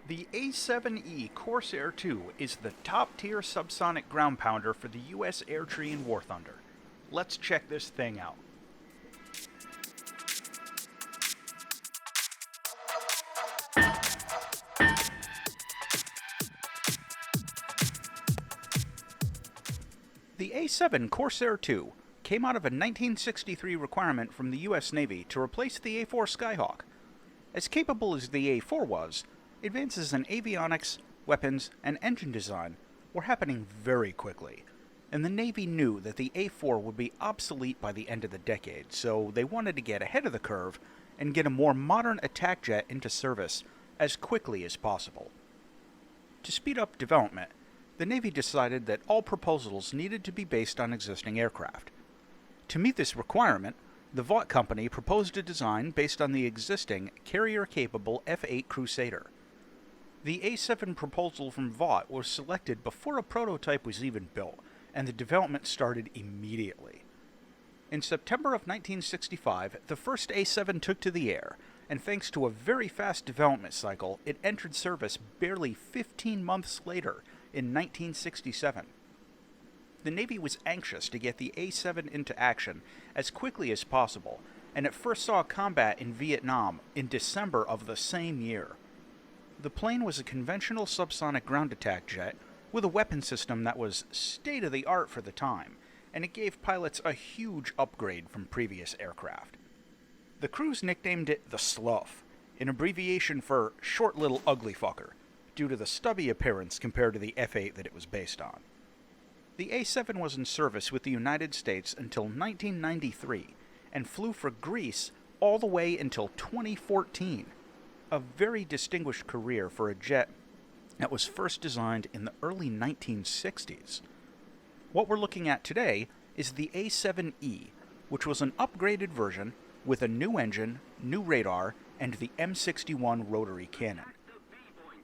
The A-7E Corsair II is the top-tier subsonic ground pounder for the U.S. Air Tree and War Thunder. Let's check this thing out. The A-7 Corsair II came out of a 1963 requirement from the U.S. Navy to replace the A-4 Skyhawk. As capable as the A-4 was, advances in avionics, weapons, and engine design were happening very quickly, and the Navy knew that the A-4 would be obsolete by the end of the decade, so they wanted to get ahead of the curve and get a more modern attack jet into service as quickly as possible. To speed up development, the Navy decided that all proposals needed to be based on existing aircraft. To meet this requirement, the Vought Company proposed a design based on the existing carrier-capable F-8 Crusader. The A-7 proposal from Vought was selected before a prototype was even built, and the development started immediately. In September of 1965, the first A-7 took to the air, and thanks to a very fast development cycle, it entered service barely 15 months later in 1967. The Navy was anxious to get the A-7 into action as quickly as possible, and it first saw combat in Vietnam in December of the same year. The plane was a conventional subsonic ground attack jet with a weapon system that was state-of-the-art for the time, and it gave pilots a huge upgrade from previous aircraft. The crews nicknamed it the Slough, an abbreviation for Short Little Ugly Fucker, due to the stubby appearance compared to the F-8 that it was based on. The A-7 was in service with the United States until 1993, and flew for Greece all the way until 2014. A very distinguished career for a jet that was first designed in the early 1960s. What we're looking at today is the A-7E, which was an upgraded version with a new engine, new radar, and the M61 rotary cannon.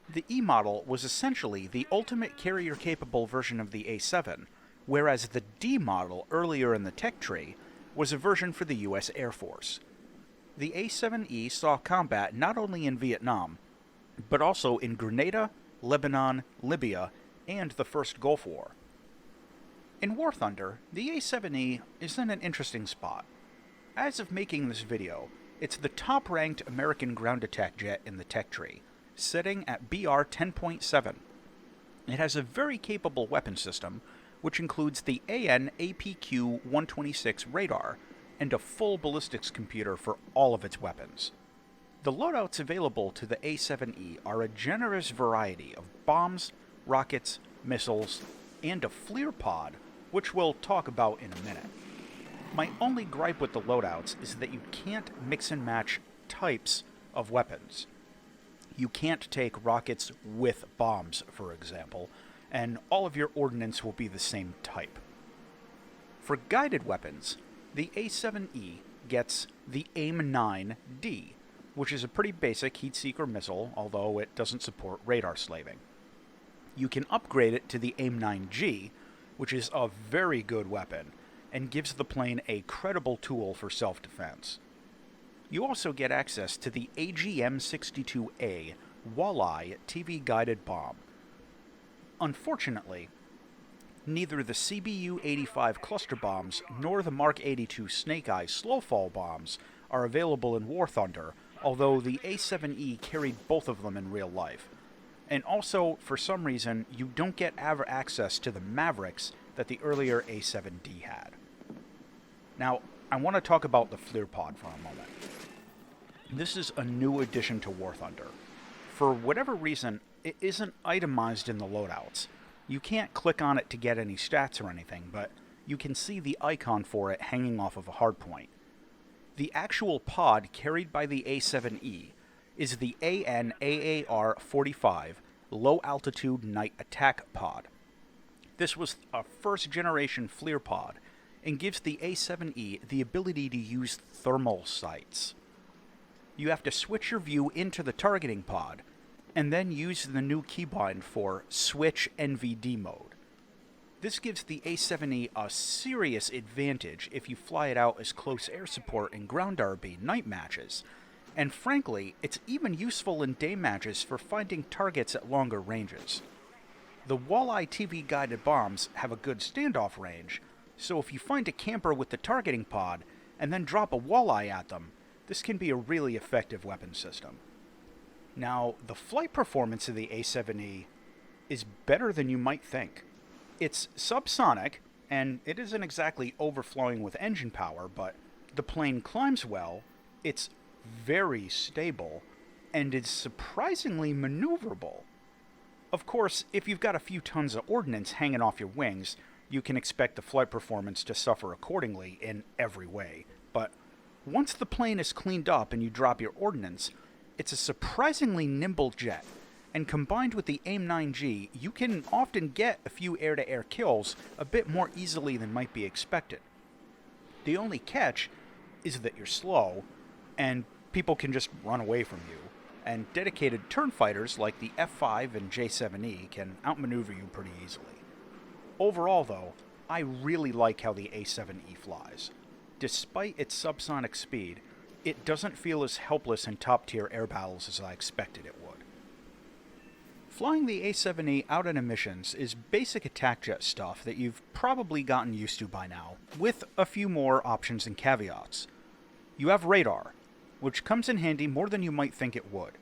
The E model was essentially the ultimate carrier-capable version of the A-7, whereas the D model earlier in the tech tree was a version for the U.S. Air Force. The A-7E saw combat not only in Vietnam, but also in Grenada, Lebanon, Libya, and the First Gulf War. In War Thunder, the A-7E is in an interesting spot. As of making this video, it's the top-ranked American ground attack jet in the tech tree, sitting at BR 10.7. It has a very capable weapon system, which includes the AN/APQ-126 radar and a full ballistics computer for all of its weapons. The loadouts available to the A-7E are a generous variety of bombs, rockets, missiles, and a FLIR pod, which we'll talk about in a minute. My only gripe with the loadouts is that you can't mix and match types of weapons. You can't take rockets with bombs, for example, and all of your ordnance will be the same type. For guided weapons, the A-7E gets the AIM-9D, which is a pretty basic heat-seeker missile, although it doesn't support radar slaving. You can upgrade it to the AIM-9G, which is a very good weapon, and gives the plane a credible tool for self-defense. You also get access to the AGM-62A Walleye TV-guided bomb. Unfortunately, neither the CBU-85 cluster bombs nor the Mark 82 Snake Eye slowfall bombs are available in War Thunder, although the A-7E carried both of them in real life. And also, for some reason, you don't get access to the Mavericks that the earlier A-7D had. Now, I want to talk about the FLIR pod for a moment. This is a new addition to War Thunder. For whatever reason, it isn't itemized in the loadouts. You can't click on it to get any stats or anything, but you can see the icon for it hanging off of a hardpoint. The actual pod carried by the A-7E is the AN/AAR-45 Low Altitude Night Attack Pod. This was a first-generation FLIR pod and gives the A-7E the ability to use thermal sights. You have to switch your view into the targeting pod, and then use the new keybind for Switch NVD mode. This gives the A-7E a serious advantage if you fly it out as close air support in ground RB night matches, and frankly, it's even useful in day matches for finding targets at longer ranges. The Walleye TV guided bombs have a good standoff range, so if you find a camper with the targeting pod and then drop a walleye at them, this can be a really effective weapon system. Now, the flight performance of the A-7E is better than you might think. It's subsonic, and it isn't exactly overflowing with engine power, but the plane climbs well, it's very stable, and is surprisingly maneuverable. Of course, if you've got a few tons of ordnance hanging off your wings, you can expect the flight performance to suffer accordingly in every way. But once the plane is cleaned up and you drop your ordnance, it's a surprisingly nimble jet, and combined with the AIM-9G, you can often get a few air-to-air kills a bit more easily than might be expected. The only catch is that you're slow, and people can just run away from you, and dedicated turn fighters like the F5 and J-7E can outmaneuver you pretty easily. Overall, though, I really like how the A-7E flies. Despite its subsonic speed, it doesn't feel as helpless in top-tier air battles as I expected it would. Flying the A-7E out in missions is basic attack jet stuff that you've probably gotten used to by now, with a few more options and caveats. You have radar, which comes in handy more than you might think it would.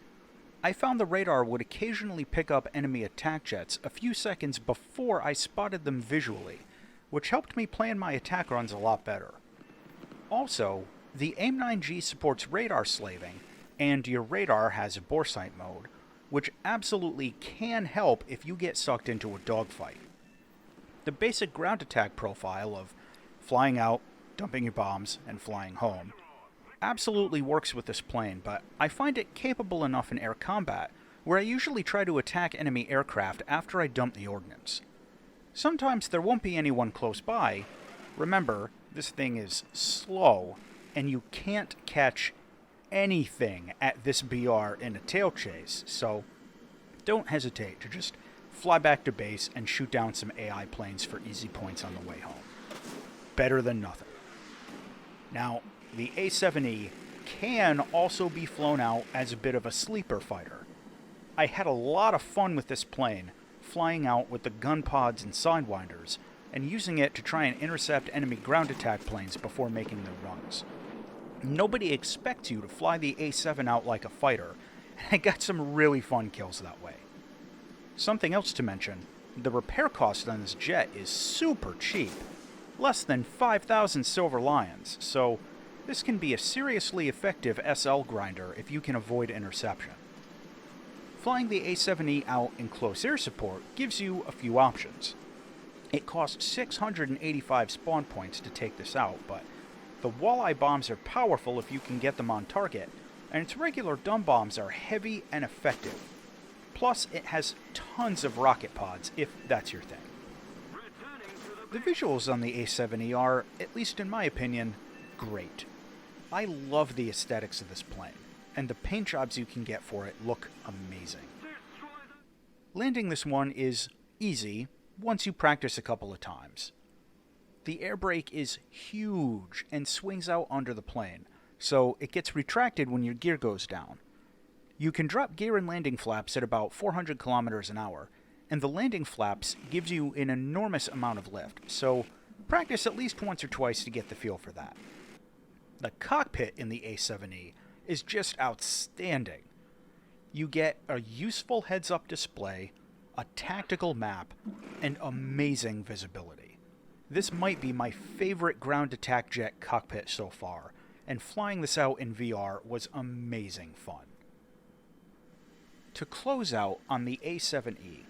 I found the radar would occasionally pick up enemy attack jets a few seconds before I spotted them visually, which helped me plan my attack runs a lot better. Also, the AIM-9G supports radar slaving, and your radar has a boresight mode, which absolutely can help if you get sucked into a dogfight. The basic ground attack profile of flying out, dumping your bombs, and flying home absolutely works with this plane, but I find it capable enough in air combat where I usually try to attack enemy aircraft after I dump the ordnance. Sometimes there won't be anyone close by. Remember, this thing is slow, and you can't catch anything at this BR in a tail chase, so don't hesitate to just fly back to base and shoot down some AI planes for easy points on the way home. Better than nothing. Now, the A-7E can also be flown out as a bit of a sleeper fighter. I had a lot of fun with this plane, flying out with the gun pods and sidewinders, and using it to try and intercept enemy ground attack planes before making their runs. Nobody expects you to fly the A-7 out like a fighter, and I got some really fun kills that way. Something else to mention, the repair cost on this jet is super cheap, less than 5,000 Silver Lions, so this can be a seriously effective SL grinder if you can avoid interception. Flying the A-7E out in close air support gives you a few options. It costs 685 spawn points to take this out, but the walleye bombs are powerful if you can get them on target, and its regular dumb bombs are heavy and effective. Plus, it has tons of rocket pods, if that's your thing. The visuals on the A-7E are, at least in my opinion, great. I love the aesthetics of this plane, and the paint jobs you can get for it look amazing. Landing this one is easy once you practice a couple of times. The air brake is huge and swings out under the plane, so it gets retracted when your gear goes down. You can drop gear and landing flaps at about 400 kilometers an hour, and the landing flaps gives you an enormous amount of lift, so practice at least once or twice to get the feel for that. The cockpit in the A-7E is just outstanding. You get a useful heads-up display, a tactical map, and amazing visibility. This might be my favorite ground attack jet cockpit so far, and flying this out in VR was amazing fun. To close out on the A-7E,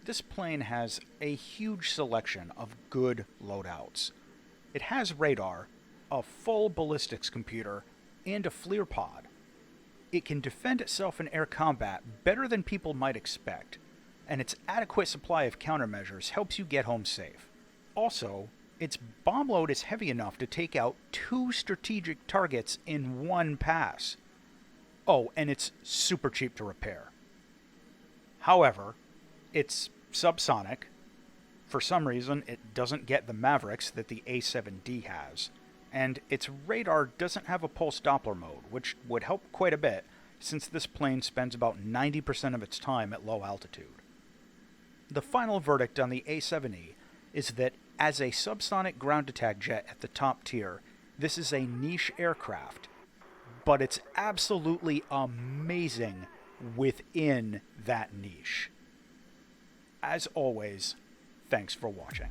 this plane has a huge selection of good loadouts. It has radar, a full ballistics computer, and a FLIR pod. It can defend itself in air combat better than people might expect, and its adequate supply of countermeasures helps you get home safe. Also, its bomb load is heavy enough to take out 2 strategic targets in one pass. Oh, and it's super cheap to repair. However, it's subsonic. For some reason, it doesn't get the Mavericks that the A-7D has, and its radar doesn't have a pulse Doppler mode, which would help quite a bit since this plane spends about 90% of its time at low altitude. The final verdict on the A-7E is that as a subsonic ground attack jet at the top tier, this is a niche aircraft, but it's absolutely amazing within that niche. As always, thanks for watching.